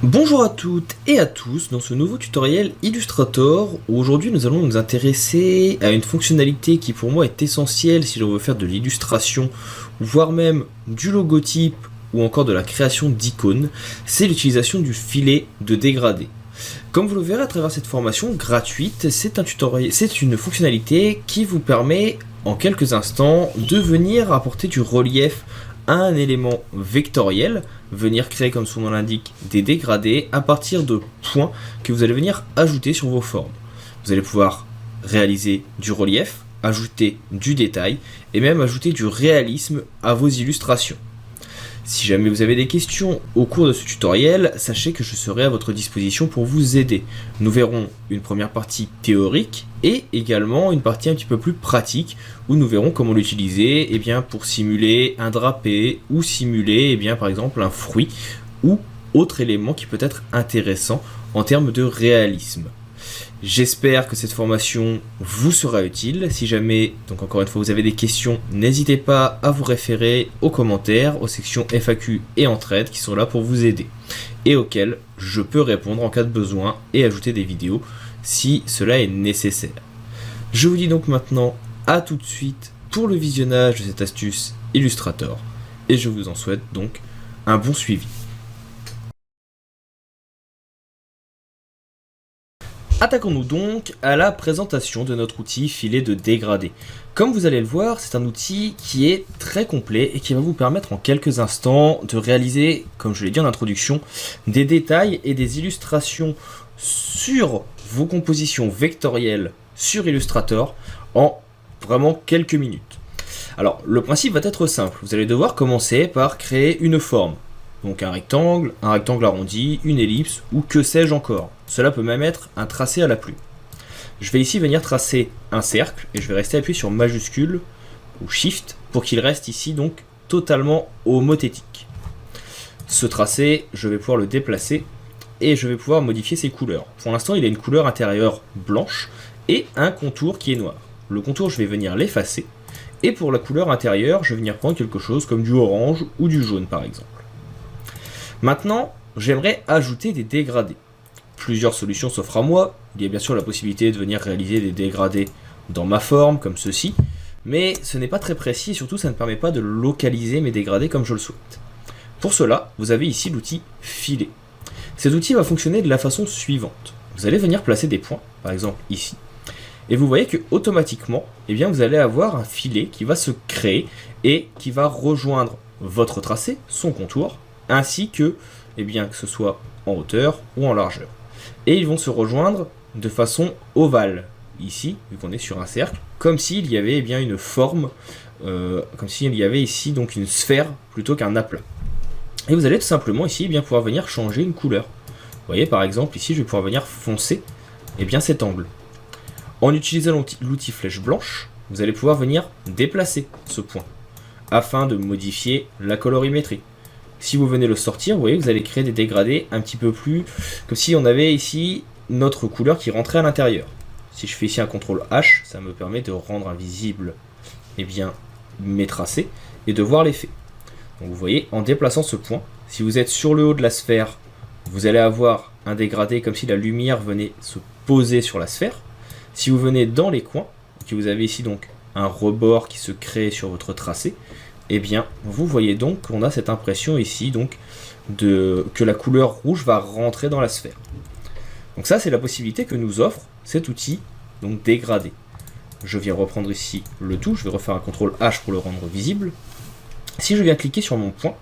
Bonjour à toutes et à tous, dans ce nouveau tutoriel Illustrator, aujourd'hui nous allons nous intéresser à une fonctionnalité qui pour moi est essentielle si l'on veut faire de l'illustration, voire même du logotype ou encore de la création d'icônes, c'est l'utilisation du filet de dégradé. Comme vous le verrez à travers cette formation gratuite, c'est une fonctionnalité qui vous permet en quelques instants de venir apporter du relief à un élément vectoriel, venir créer, comme son nom l'indique, des dégradés à partir de points que vous allez venir ajouter sur vos formes. Vous allez pouvoir réaliser du relief, ajouter du détail et même ajouter du réalisme à vos illustrations. Si jamais vous avez des questions au cours de ce tutoriel, sachez que je serai à votre disposition pour vous aider. Nous verrons une première partie théorique et également une partie un petit peu plus pratique où nous verrons comment l'utiliser pour simuler un drapé ou simuler par exemple un fruit ou autre élément qui peut être intéressant en termes de réalisme. J'espère que cette formation vous sera utile. Si jamais, donc encore une fois, vous avez des questions, n'hésitez pas à vous référer aux commentaires, aux sections FAQ et entraide qui sont là pour vous aider et auxquelles je peux répondre en cas de besoin et ajouter des vidéos si cela est nécessaire. Je vous dis donc maintenant à tout de suite pour le visionnage de cette astuce Illustrator et je vous en souhaite donc un bon suivi. Attaquons-nous donc à la présentation de notre outil filet de dégradé. Comme vous allez le voir, c'est un outil qui est très complet et qui va vous permettre en quelques instants de réaliser, comme je l'ai dit en introduction, des détails et des illustrations sur vos compositions vectorielles sur Illustrator en vraiment quelques minutes. Alors, le principe va être simple. Vous allez devoir commencer par créer une forme. Donc un rectangle arrondi, une ellipse ou que sais-je encore. Cela peut même être un tracé à la plume. Je vais ici venir tracer un cercle et je vais rester appuyé sur majuscule ou shift pour qu'il reste ici donc totalement homothétique. Ce tracé, je vais pouvoir le déplacer et je vais pouvoir modifier ses couleurs. Pour l'instant, il a une couleur intérieure blanche et un contour qui est noir. Le contour, je vais venir l'effacer et pour la couleur intérieure, je vais venir prendre quelque chose comme du orange ou du jaune par exemple. Maintenant, j'aimerais ajouter des dégradés. Plusieurs solutions s'offrent à moi. Il y a bien sûr la possibilité de venir réaliser des dégradés dans ma forme, comme ceci, mais ce n'est pas très précis et surtout ça ne permet pas de localiser mes dégradés comme je le souhaite. Pour cela, vous avez ici l'outil filet. Cet outil va fonctionner de la façon suivante. Vous allez venir placer des points, par exemple ici, et vous voyez que automatiquement, vous allez avoir un filet qui va se créer et qui va rejoindre votre tracé, son contour, ainsi que, que ce soit en hauteur ou en largeur. Et ils vont se rejoindre de façon ovale, ici, vu qu'on est sur un cercle, comme s'il y avait une forme, comme s'il y avait ici donc une sphère plutôt qu'un aplat. Et vous allez tout simplement ici pouvoir venir changer une couleur. Vous voyez par exemple ici je vais pouvoir venir foncer cet angle. En utilisant l'outil flèche blanche, vous allez pouvoir venir déplacer ce point, afin de modifier la colorimétrie. Si vous venez le sortir, vous voyez que vous allez créer des dégradés un petit peu plus comme si on avait ici notre couleur qui rentrait à l'intérieur. Si je fais ici un CTRL H, ça me permet de rendre invisible mes tracés et de voir l'effet. Donc vous voyez, en déplaçant ce point, si vous êtes sur le haut de la sphère, vous allez avoir un dégradé comme si la lumière venait se poser sur la sphère. Si vous venez dans les coins, que vous avez ici donc un rebord qui se crée sur votre tracé, vous voyez donc qu'on a cette impression ici que la couleur rouge va rentrer dans la sphère. Donc ça c'est la possibilité que nous offre cet outil dégradé. Je viens reprendre ici le tout, je vais refaire un CTRL H pour le rendre visible. Si je viens cliquer sur mon point,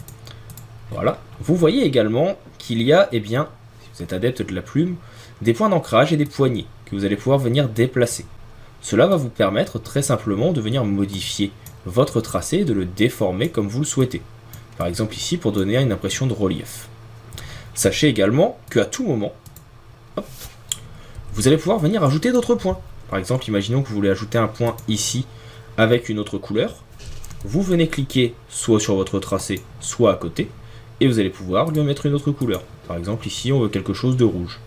voilà, vous voyez également qu'il y a, si vous êtes adepte de la plume, des points d'ancrage et des poignées que vous allez pouvoir venir déplacer. Cela va vous permettre très simplement de venir modifier votre tracé et de le déformer comme vous le souhaitez. Par exemple ici pour donner une impression de relief. Sachez également qu'à tout moment, vous allez pouvoir venir ajouter d'autres points. Par exemple, imaginons que vous voulez ajouter un point ici avec une autre couleur. Vous venez cliquer soit sur votre tracé, soit à côté, et vous allez pouvoir lui mettre une autre couleur. Par exemple ici on veut quelque chose de rouge.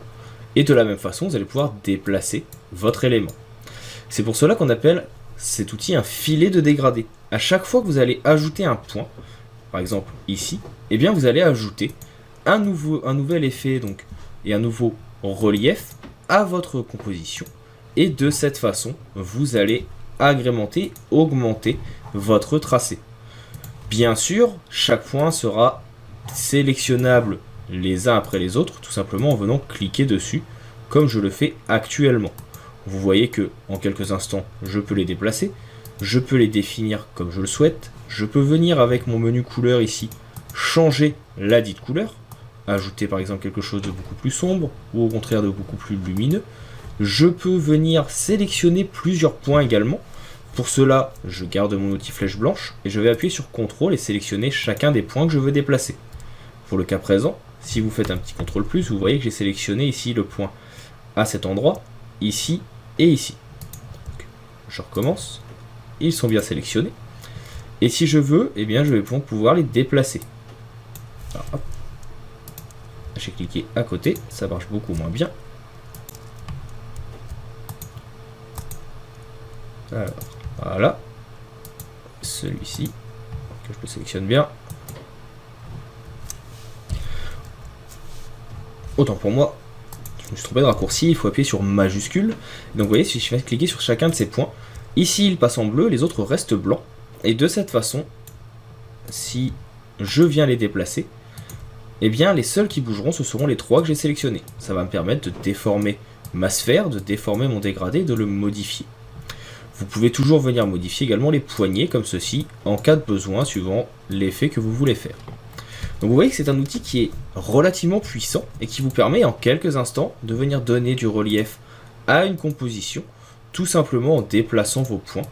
Et de la même façon, vous allez pouvoir déplacer votre élément. C'est pour cela qu'on appelle cet outil un filet de dégradé. À chaque fois que vous allez ajouter un point, par exemple ici, vous allez ajouter un nouvel effet donc, et un nouveau relief à votre composition. Et de cette façon, vous allez agrémenter, augmenter votre tracé. Bien sûr, chaque point sera sélectionnable les uns après les autres, tout simplement en venant cliquer dessus, comme je le fais actuellement. Vous voyez que en quelques instants, je peux les déplacer, je peux les définir comme je le souhaite, je peux venir avec mon menu couleur ici, changer la dite couleur, ajouter par exemple quelque chose de beaucoup plus sombre, ou au contraire de beaucoup plus lumineux. Je peux venir sélectionner plusieurs points également. Pour cela, je garde mon outil flèche blanche, et je vais appuyer sur CTRL et sélectionner chacun des points que je veux déplacer. Pour le cas présent, si vous faites un petit CTRL+, vous voyez que j'ai sélectionné ici le point à cet endroit, ici et ici. Donc, je recommence. Ils sont bien sélectionnés. Et si je veux, eh bien, je vais pouvoir les déplacer. Alors, hop. J'ai cliqué à côté, ça marche beaucoup moins bien. Alors, voilà. Celui-ci, que je le sélectionne bien. Autant pour moi, je me suis trompé de raccourci, il faut appuyer sur majuscule. Donc vous voyez, si je vais cliquer sur chacun de ces points, ici il passe en bleu, les autres restent blancs. Et de cette façon, si je viens les déplacer, eh bien les seuls qui bougeront, ce seront les 3 que j'ai sélectionnés. Ça va me permettre de déformer ma sphère, de déformer mon dégradé et de le modifier. Vous pouvez toujours venir modifier également les poignées comme ceci, en cas de besoin, suivant l'effet que vous voulez faire. Donc vous voyez que c'est un outil qui est relativement puissant et qui vous permet en quelques instants de venir donner du relief à une composition, tout simplement en déplaçant vos points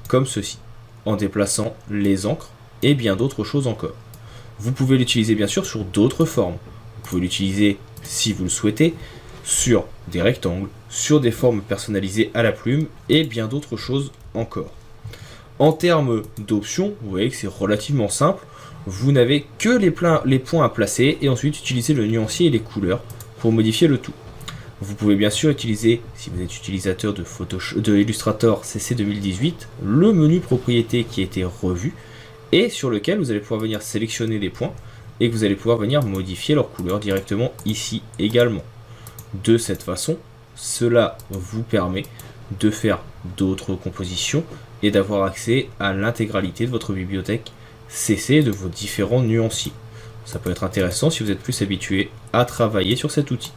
comme ceci, en déplaçant les encres et bien d'autres choses encore. Vous pouvez l'utiliser bien sûr sur d'autres formes. Vous pouvez l'utiliser, si vous le souhaitez, sur des rectangles, sur des formes personnalisées à la plume et bien d'autres choses encore. En termes d'options, vous voyez que c'est relativement simple. Vous n'avez que les points à placer et ensuite utiliser le nuancier et les couleurs pour modifier le tout. Vous pouvez bien sûr utiliser, si vous êtes utilisateur de Illustrator CC 2018, le menu propriété qui a été revu et sur lequel vous allez pouvoir venir sélectionner des points et que vous allez pouvoir venir modifier leur couleur directement ici également. De cette façon, cela vous permet de faire d'autres compositions et d'avoir accès à l'intégralité de votre bibliothèque CC de vos différents nuanciers. Ça peut être intéressant si vous êtes plus habitué à travailler sur cet outil.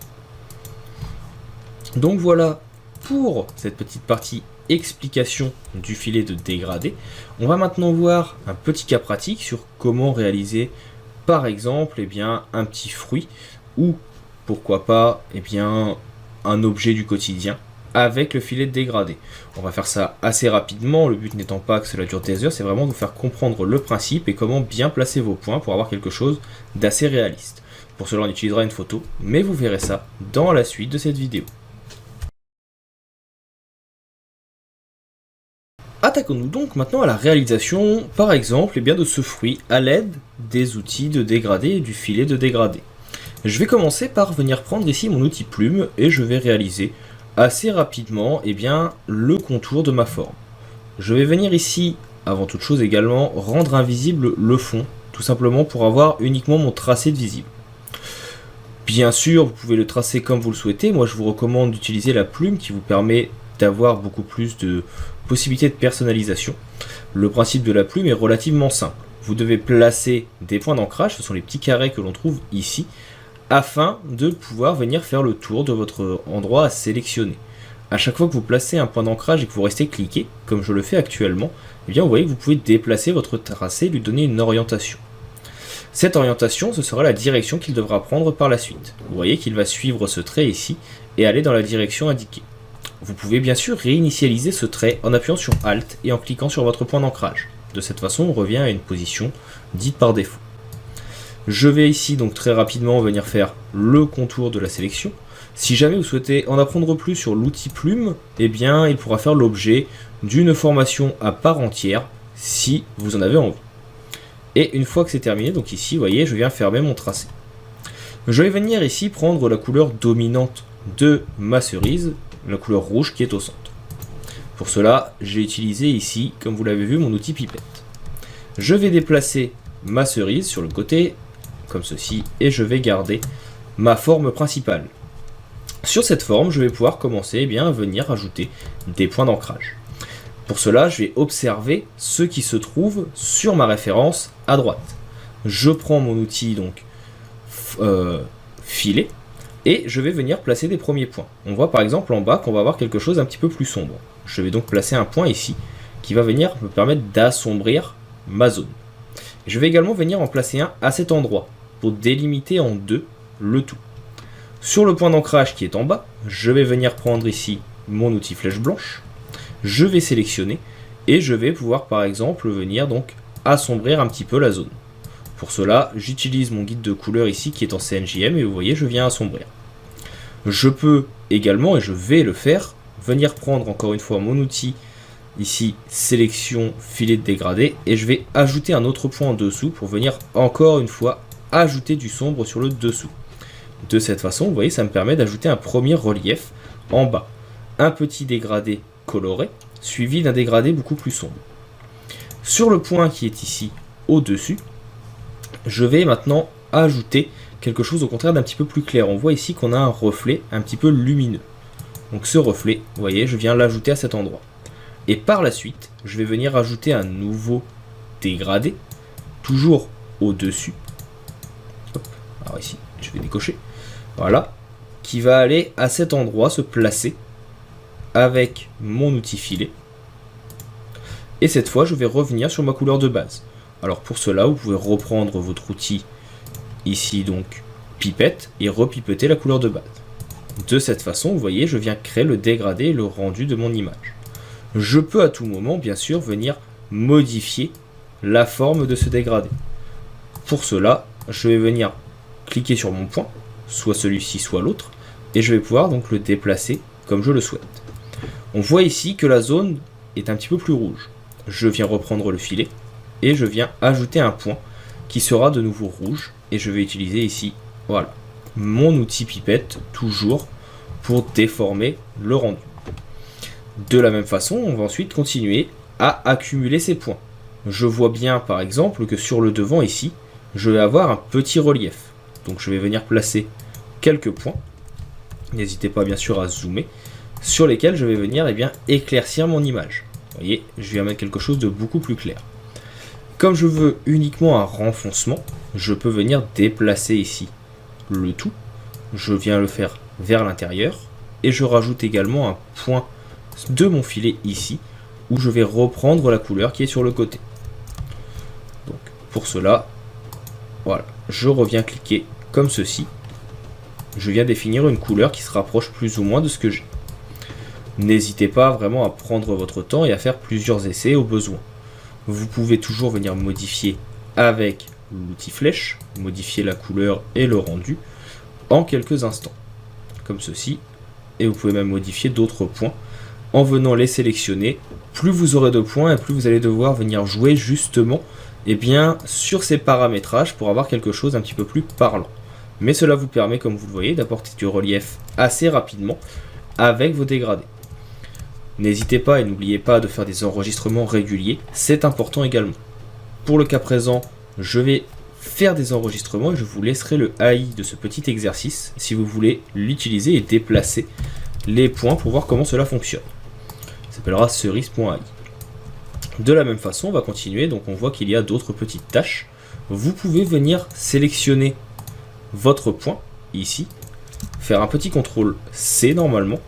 Donc voilà pour cette petite partie explication du filet de dégradé. On va maintenant voir un petit cas pratique sur comment réaliser par exemple un petit fruit ou pourquoi pas un objet du quotidien avec le filet de dégradé. On va faire ça assez rapidement, le but n'étant pas que cela dure des heures, c'est vraiment de vous faire comprendre le principe et comment bien placer vos points pour avoir quelque chose d'assez réaliste. Pour cela on utilisera une photo, mais vous verrez ça dans la suite de cette vidéo. Attaquons-nous donc maintenant à la réalisation, par exemple, de ce fruit à l'aide des outils de dégradé et du filet de dégradé. Je vais commencer par venir prendre ici mon outil plume et je vais réaliser assez rapidement le contour de ma forme. Je vais venir ici, avant toute chose également, rendre invisible le fond, tout simplement pour avoir uniquement mon tracé de visible. Bien sûr, vous pouvez le tracer comme vous le souhaitez, moi je vous recommande d'utiliser la plume qui vous permet d'avoir beaucoup plus de possibilités de personnalisation. Le principe de la plume est relativement simple. Vous devez placer des points d'ancrage, ce sont les petits carrés que l'on trouve ici, afin de pouvoir venir faire le tour de votre endroit à sélectionner. À chaque fois que vous placez un point d'ancrage et que vous restez cliqué, comme je le fais actuellement, vous voyez que vous pouvez déplacer votre tracé et lui donner une orientation. Cette orientation, ce sera la direction qu'il devra prendre par la suite. Vous voyez qu'il va suivre ce trait ici et aller dans la direction indiquée. Vous pouvez bien sûr réinitialiser ce trait en appuyant sur Alt et en cliquant sur votre point d'ancrage. De cette façon, on revient à une position dite par défaut. Je vais ici donc très rapidement venir faire le contour de la sélection. Si jamais vous souhaitez en apprendre plus sur l'outil plume, il pourra faire l'objet d'une formation à part entière si vous en avez envie. Et une fois que c'est terminé, donc ici, vous voyez, je viens fermer mon tracé. Je vais venir ici prendre la couleur dominante de ma cerise, la couleur rouge qui est au centre. Pour cela, j'ai utilisé ici, comme vous l'avez vu, mon outil pipette. Je vais déplacer ma cerise sur le côté, comme ceci, et je vais garder ma forme principale. Sur cette forme, je vais pouvoir commencer à venir ajouter des points d'ancrage. Pour cela, je vais observer ce qui se trouve sur ma référence à droite. Je prends mon outil donc filet et je vais venir placer des premiers points. On voit par exemple en bas qu'on va avoir quelque chose un petit peu plus sombre. Je vais donc placer un point ici qui va venir me permettre d'assombrir ma zone. Je vais également venir en placer un à cet endroit pour délimiter en deux le tout. Sur le point d'ancrage qui est en bas, je vais venir prendre ici mon outil flèche blanche. Je vais sélectionner et je vais pouvoir par exemple venir donc assombrir un petit peu la zone. Pour cela, j'utilise mon guide de couleur ici qui est en CNJM et vous voyez, je viens assombrir. Je peux également, et je vais le faire, venir prendre encore une fois mon outil ici, sélection, filet de dégradé, et je vais ajouter un autre point en dessous pour venir encore une fois ajouter du sombre sur le dessous. De cette façon, vous voyez, ça me permet d'ajouter un premier relief en bas. Un petit dégradé coloré, suivi d'un dégradé beaucoup plus sombre. Sur le point qui est ici au-dessus, je vais maintenant ajouter quelque chose au contraire d'un petit peu plus clair. On voit ici qu'on a un reflet un petit peu lumineux. Donc ce reflet, vous voyez, je viens l'ajouter à cet endroit. Et par la suite, je vais venir ajouter un nouveau dégradé, toujours au-dessus. Alors ici, je vais décocher. Voilà, qui va aller à cet endroit se placer avec mon outil filet. Et cette fois, je vais revenir sur ma couleur de base. Alors pour cela, vous pouvez reprendre votre outil ici, donc pipette, et repipeter la couleur de base. De cette façon, vous voyez, je viens créer le dégradé et le rendu de mon image. Je peux à tout moment, bien sûr, venir modifier la forme de ce dégradé. Pour cela, je vais venir cliquer sur mon point, soit celui-ci, soit l'autre, et je vais pouvoir donc le déplacer comme je le souhaite. On voit ici que la zone est un petit peu plus rouge. Je viens reprendre le filet et je viens ajouter un point qui sera de nouveau rouge et je vais utiliser ici, voilà, mon outil pipette toujours pour déformer le rendu. De la même façon, on va ensuite continuer à accumuler ces points. Je vois bien par exemple que sur le devant ici, je vais avoir un petit relief. Donc je vais venir placer quelques points, n'hésitez pas bien sûr à zoomer, sur lesquels je vais venir éclaircir mon image. Vous voyez, je viens mettre quelque chose de beaucoup plus clair. Comme je veux uniquement un renfoncement, je peux venir déplacer ici le tout. Je viens le faire vers l'intérieur et je rajoute également un point de mon filet ici où je vais reprendre la couleur qui est sur le côté. Donc pour cela, voilà, je reviens cliquer comme ceci. Je viens définir une couleur qui se rapproche plus ou moins de ce que j'ai. N'hésitez pas vraiment à prendre votre temps et à faire plusieurs essais au besoin. Vous pouvez toujours venir modifier avec l'outil flèche, modifier la couleur et le rendu en quelques instants, comme ceci. Et vous pouvez même modifier d'autres points en venant les sélectionner. Plus vous aurez de points et plus vous allez devoir venir jouer justement sur ces paramétrages pour avoir quelque chose un petit peu plus parlant. Mais cela vous permet, comme vous le voyez, d'apporter du relief assez rapidement avec vos dégradés. N'hésitez pas et n'oubliez pas de faire des enregistrements réguliers, c'est important également. Pour le cas présent, je vais faire des enregistrements et je vous laisserai le AI de ce petit exercice si vous voulez l'utiliser et déplacer les points pour voir comment cela fonctionne. Ça s'appellera cerise.ai. De la même façon, on va continuer, donc on voit qu'il y a d'autres petites tâches. Vous pouvez venir sélectionner votre point ici, faire un petit contrôle C normalement,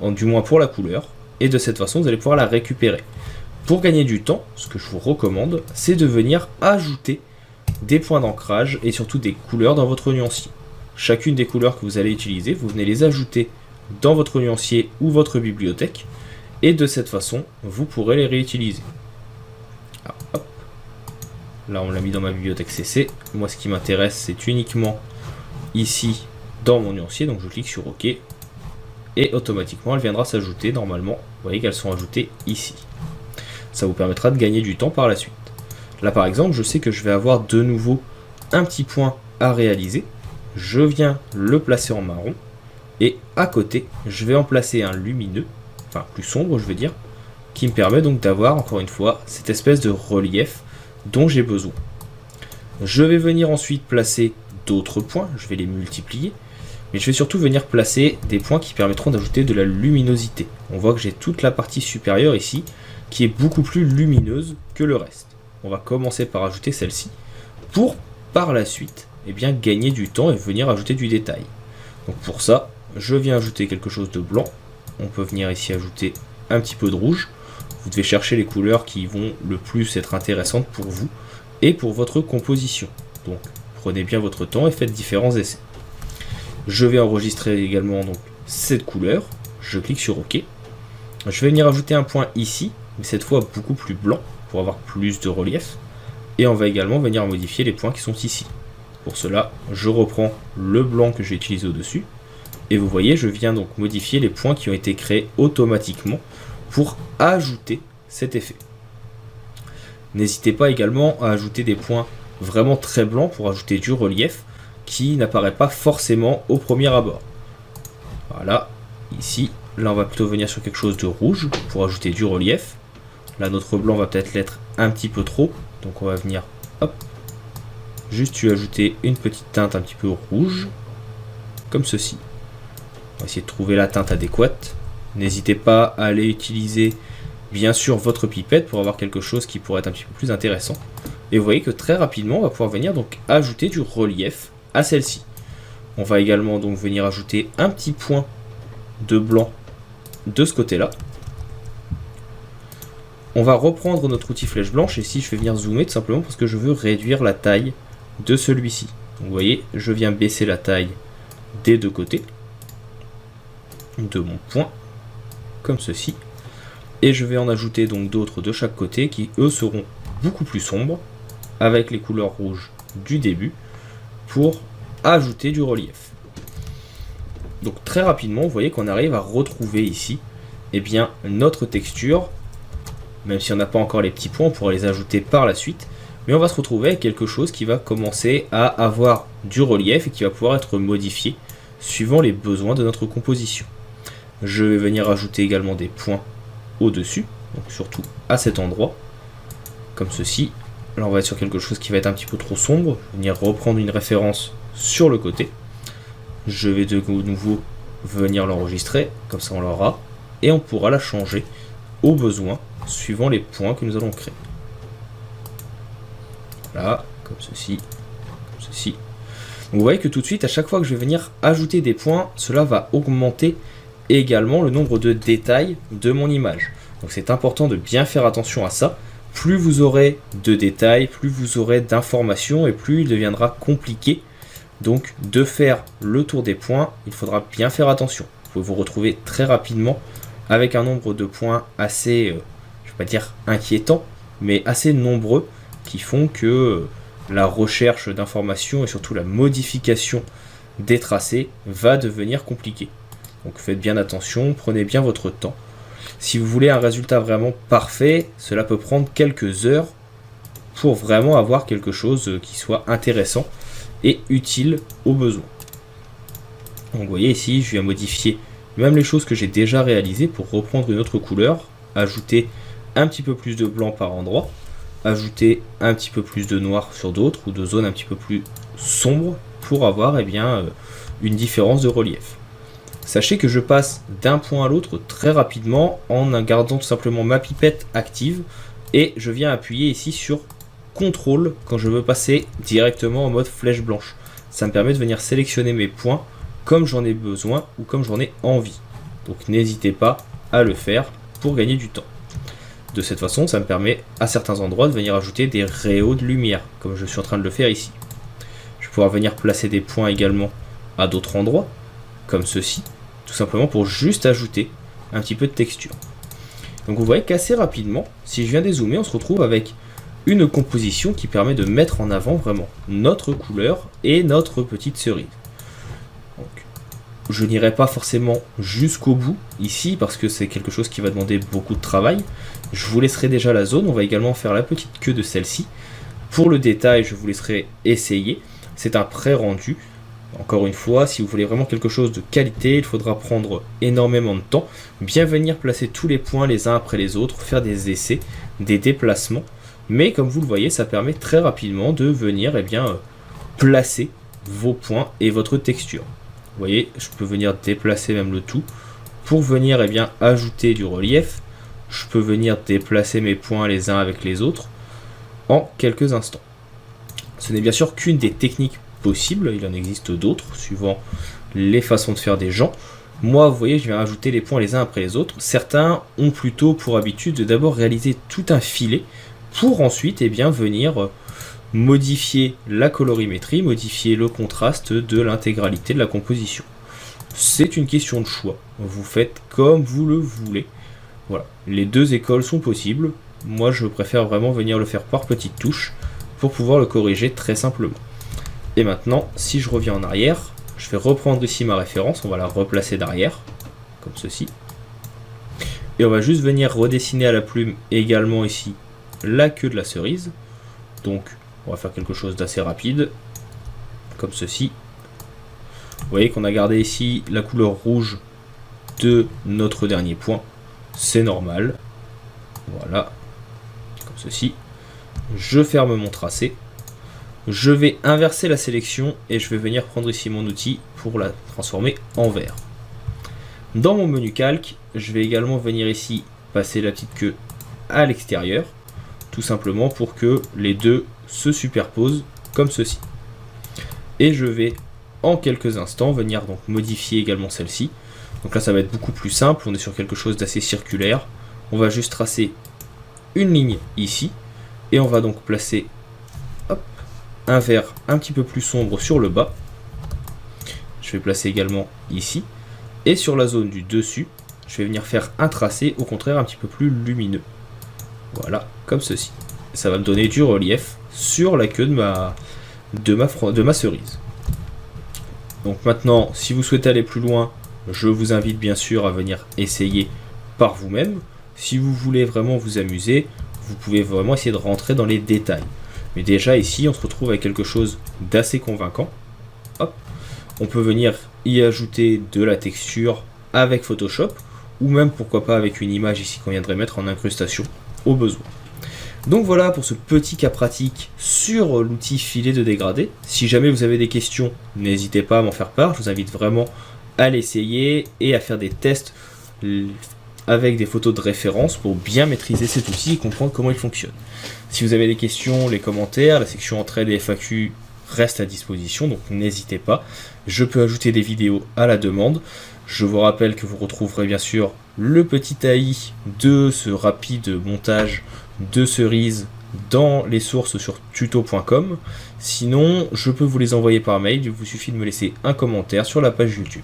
du moins pour la couleur, et de cette façon vous allez pouvoir la récupérer. Pour gagner du temps, ce que je vous recommande, c'est de venir ajouter des points d'ancrage et surtout des couleurs dans votre nuancier. Chacune des couleurs que vous allez utiliser, vous venez les ajouter dans votre nuancier ou votre bibliothèque, et de cette façon, vous pourrez les réutiliser. Alors, hop. Là, on l'a mis dans ma bibliothèque CC. Moi, ce qui m'intéresse, c'est uniquement ici, dans mon nuancier. Donc, je clique sur OK. Et automatiquement, elle viendra s'ajouter. Normalement, vous voyez qu'elles sont ajoutées ici. Ça vous permettra de gagner du temps par la suite. Là, par exemple, je sais que je vais avoir de nouveau un petit point à réaliser. Je viens le placer en marron. Et à côté, je vais en placer un lumineux, enfin plus sombre, je veux dire, qui me permet donc d'avoir, encore une fois, cette espèce de relief dont j'ai besoin. Je vais venir ensuite placer d'autres points, je vais les multiplier. Mais je vais surtout venir placer des points qui permettront d'ajouter de la luminosité. On voit que j'ai toute la partie supérieure ici qui est beaucoup plus lumineuse que le reste. On va commencer par ajouter celle-ci pour par la suite gagner du temps et venir ajouter du détail. Donc pour ça, je viens ajouter quelque chose de blanc. On peut venir ici ajouter un petit peu de rouge. Vous devez chercher les couleurs qui vont le plus être intéressantes pour vous et pour votre composition. Donc prenez bien votre temps et faites différents essais. Je vais enregistrer également donc cette couleur. Je clique sur OK. Je vais venir ajouter un point ici, mais cette fois beaucoup plus blanc pour avoir plus de relief. Et on va également venir modifier les points qui sont ici. Pour cela, je reprends le blanc que j'ai utilisé au-dessus. Et vous voyez, je viens donc modifier les points qui ont été créés automatiquement pour ajouter cet effet. N'hésitez pas également à ajouter des points vraiment très blancs pour ajouter du relief qui n'apparaît pas forcément au premier abord. Voilà, ici, là on va plutôt venir sur quelque chose de rouge pour ajouter du relief. Là notre blanc va peut-être l'être un petit peu trop, donc on va venir, hop, juste lui ajouter une petite teinte un petit peu rouge, comme ceci. On va essayer de trouver la teinte adéquate. N'hésitez pas à aller utiliser bien sûr votre pipette pour avoir quelque chose qui pourrait être un petit peu plus intéressant. Et vous voyez que très rapidement on va pouvoir venir donc ajouter du relief à celle-ci. On va également donc venir ajouter un petit point de blanc de ce côté-là. On va reprendre notre outil flèche blanche et ici je vais venir zoomer tout simplement parce que je veux réduire la taille de celui-ci. Donc vous voyez, je viens baisser la taille des deux côtés de mon point, comme ceci. Et je vais en ajouter donc d'autres de chaque côté qui eux seront beaucoup plus sombres avec les couleurs rouges du début pour ajouter du relief. Donc très rapidement, vous voyez qu'on arrive à retrouver ici notre texture. Même si on n'a pas encore les petits points, on pourra les ajouter par la suite. Mais on va se retrouver avec quelque chose qui va commencer à avoir du relief et qui va pouvoir être modifié suivant les besoins de notre composition. Je vais venir ajouter également des points au-dessus, donc surtout à cet endroit, comme ceci. Là on va être sur quelque chose qui va être un petit peu trop sombre. Je vais venir reprendre une référence sur le côté. Je vais de nouveau venir l'enregistrer, comme ça on l'aura. Et on pourra la changer au besoin, suivant les points que nous allons créer. Voilà, comme ceci, comme ceci. Donc vous voyez que tout de suite, à chaque fois que je vais venir ajouter des points, cela va augmenter également le nombre de détails de mon image. Donc c'est important de bien faire attention à ça. Plus vous aurez de détails, plus vous aurez d'informations et plus il deviendra compliqué donc de faire le tour des points. Il faudra bien faire attention. Vous pouvez vous retrouver très rapidement avec un nombre de points assez, je vais pas dire inquiétant, mais assez nombreux qui font que la recherche d'informations et surtout la modification des tracés va devenir compliquée. Donc faites bien attention, prenez bien votre temps. Si vous voulez un résultat vraiment parfait, cela peut prendre quelques heures pour vraiment avoir quelque chose qui soit intéressant et utile aux besoins. Donc vous voyez ici, je viens modifier même les choses que j'ai déjà réalisées pour reprendre une autre couleur, ajouter un petit peu plus de blanc par endroit, ajouter un petit peu plus de noir sur d'autres ou de zones un petit peu plus sombres pour avoir une différence de relief. Sachez que je passe d'un point à l'autre très rapidement en gardant tout simplement ma pipette active et je viens appuyer ici sur CTRL quand je veux passer directement en mode flèche blanche. Ça me permet de venir sélectionner mes points comme j'en ai besoin ou comme j'en ai envie. Donc n'hésitez pas à le faire pour gagner du temps. De cette façon, ça me permet à certains endroits de venir ajouter des rayons de lumière, comme je suis en train de le faire ici. Je vais pouvoir venir placer des points également à d'autres endroits, comme ceci, tout simplement pour juste ajouter un petit peu de texture. Donc vous voyez qu'assez rapidement, si je viens dézoomer, on se retrouve avec une composition qui permet de mettre en avant vraiment notre couleur et notre petite cerise. Donc, je n'irai pas forcément jusqu'au bout ici parce que c'est quelque chose qui va demander beaucoup de travail. Je vous laisserai déjà la zone, on va également faire la petite queue de celle-ci. Pour le détail, je vous laisserai essayer. C'est un pré-rendu. Encore une fois, si vous voulez vraiment quelque chose de qualité, il faudra prendre énormément de temps, bien venir placer tous les points les uns après les autres, faire des essais, des déplacements, Mais comme vous le voyez, ça permet très rapidement de venir placer vos points et votre texture. Vous voyez, je peux venir déplacer même le tout pour venir ajouter du relief. Je peux venir déplacer mes points les uns avec les autres en quelques instants. Ce n'est bien sûr qu'une des techniques possibles, il en existe d'autres suivant les façons de faire des gens. Moi, vous voyez, je viens ajouter les points les uns après les autres. Certains ont plutôt pour habitude de d'abord réaliser tout un filet pour ensuite venir modifier la colorimétrie, modifier le contraste de l'intégralité de la composition. C'est une question de choix. Vous faites comme vous le voulez. Voilà, les deux écoles sont possibles. Moi, je préfère vraiment venir le faire par petites touches pour pouvoir le corriger très simplement. Et maintenant, si je reviens en arrière, je vais reprendre ici ma référence, on va la replacer derrière, comme ceci. Et on va juste venir redessiner à la plume également ici la queue de la cerise. Donc, on va faire quelque chose d'assez rapide, comme ceci. Vous voyez qu'on a gardé ici la couleur rouge de notre dernier point. C'est normal. Voilà, comme ceci. Je ferme mon tracé. Je vais inverser la sélection et je vais venir prendre ici mon outil pour la transformer en vert. Dans mon menu calque, je vais également venir ici passer la petite queue à l'extérieur, tout simplement pour que les deux se superposent comme ceci. Et je vais en quelques instants venir donc modifier également celle-ci. Donc là ça va être beaucoup plus simple, on est sur quelque chose d'assez circulaire. On va juste tracer une ligne ici et on va donc placer un vert un petit peu plus sombre sur le bas. Je vais placer également ici. Et sur la zone du dessus, je vais venir faire un tracé au contraire un petit peu plus lumineux. Voilà, comme ceci. Ça va me donner du relief sur la queue de ma cerise. Donc maintenant, si vous souhaitez aller plus loin, je vous invite bien sûr à venir essayer par vous-même. Si vous voulez vraiment vous amuser, vous pouvez vraiment essayer de rentrer dans les détails. Mais déjà ici, on se retrouve avec quelque chose d'assez convaincant. Hop. On peut venir y ajouter de la texture avec Photoshop, ou même pourquoi pas avec une image ici qu'on viendrait mettre en incrustation au besoin. Donc voilà pour ce petit cas pratique sur l'outil filet de dégradé. Si jamais vous avez des questions, n'hésitez pas à m'en faire part. Je vous invite vraiment à l'essayer et à faire des tests avec des photos de référence pour bien maîtriser cet outil et comprendre comment il fonctionne. Si vous avez des questions, les commentaires, la section entraides et FAQ reste à disposition, donc n'hésitez pas. Je peux ajouter des vidéos à la demande. Je vous rappelle que vous retrouverez bien sûr le petit AI de ce rapide montage de cerises dans les sources sur tuto.com. Sinon, je peux vous les envoyer par mail, il vous suffit de me laisser un commentaire sur la page YouTube.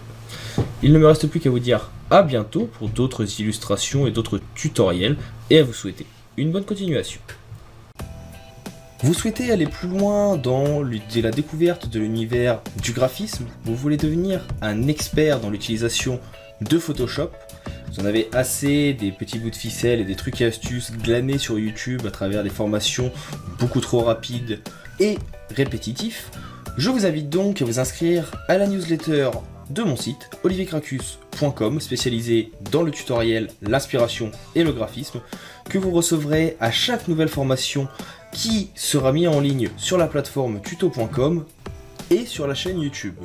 Il ne me reste plus qu'à vous dire à bientôt pour d'autres illustrations et d'autres tutoriels et à vous souhaiter une bonne continuation. Vous souhaitez aller plus loin dans la découverte de l'univers du graphisme? Vous voulez devenir un expert dans l'utilisation de Photoshop? Vous en avez assez des petits bouts de ficelle et des trucs et astuces glanés sur YouTube à travers des formations beaucoup trop rapides et répétitifs? Je vous invite donc à vous inscrire à la newsletter de mon site oliviercracus.com, spécialisé dans le tutoriel, l'inspiration et le graphisme, que vous recevrez à chaque nouvelle formation qui sera mise en ligne sur la plateforme tuto.com et sur la chaîne YouTube.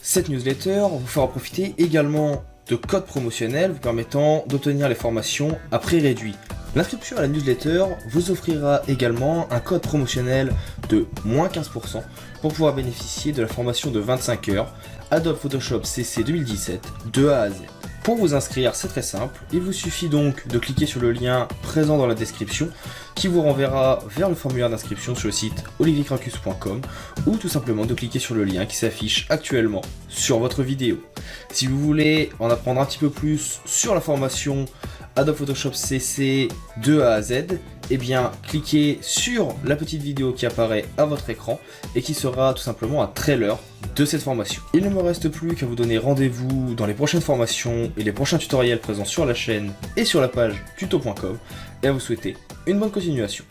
Cette newsletter vous fera profiter également de codes promotionnels vous permettant d'obtenir les formations à prix réduit. L'inscription à la newsletter vous offrira également un code promotionnel de moins 15% pour pouvoir bénéficier de la formation de 25 heures Adobe Photoshop CC 2017 de A à Z. Pour vous inscrire, c'est très simple, il vous suffit donc de cliquer sur le lien présent dans la description qui vous renverra vers le formulaire d'inscription sur le site oliviercracus.com ou tout simplement de cliquer sur le lien qui s'affiche actuellement sur votre vidéo. Si vous voulez en apprendre un petit peu plus sur la formation Adobe Photoshop CC de A à Z, eh bien cliquez sur la petite vidéo qui apparaît à votre écran et qui sera tout simplement un trailer de cette formation. Il ne me reste plus qu'à vous donner rendez-vous dans les prochaines formations et les prochains tutoriels présents sur la chaîne et sur la page tuto.com et à vous souhaiter une bonne continuation.